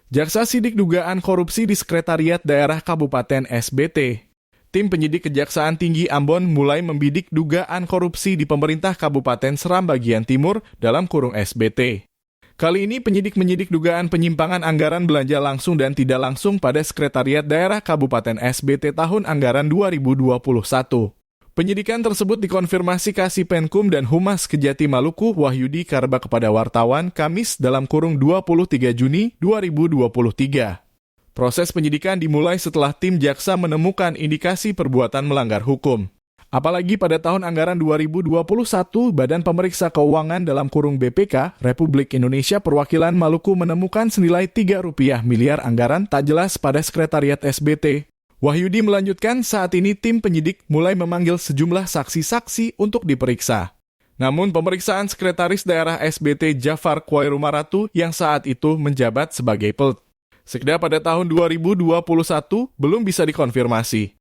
Jaksa sidik dugaan korupsi di Sekretariat Daerah Kabupaten SBT. Tim penyidik Kejaksaan Tinggi Ambon mulai membidik dugaan korupsi di pemerintah Kabupaten Seram bagian Timur dalam kurung SBT. Kali ini penyidik menyidik dugaan penyimpangan anggaran belanja langsung dan tidak langsung pada Sekretariat Daerah Kabupaten SBT tahun anggaran 2021. Penyidikan tersebut dikonfirmasi Kasipenkum dan Humas Kejati Maluku Wahyudi Karba kepada wartawan Kamis dalam kurung 23 Juni 2023. Proses penyidikan dimulai setelah tim jaksa menemukan indikasi perbuatan melanggar hukum. Apalagi pada tahun anggaran 2021, Badan Pemeriksa Keuangan dalam kurung BPK, Republik Indonesia Perwakilan Maluku menemukan senilai Rp3 miliar anggaran tak jelas pada Sekretariat SBT. Wahyudi melanjutkan saat ini tim penyidik mulai memanggil sejumlah saksi-saksi untuk diperiksa. Namun pemeriksaan Sekretaris Daerah SBT Jafar Khairumaratu yang saat itu menjabat sebagai PELT Sekda pada tahun 2021 belum bisa dikonfirmasi.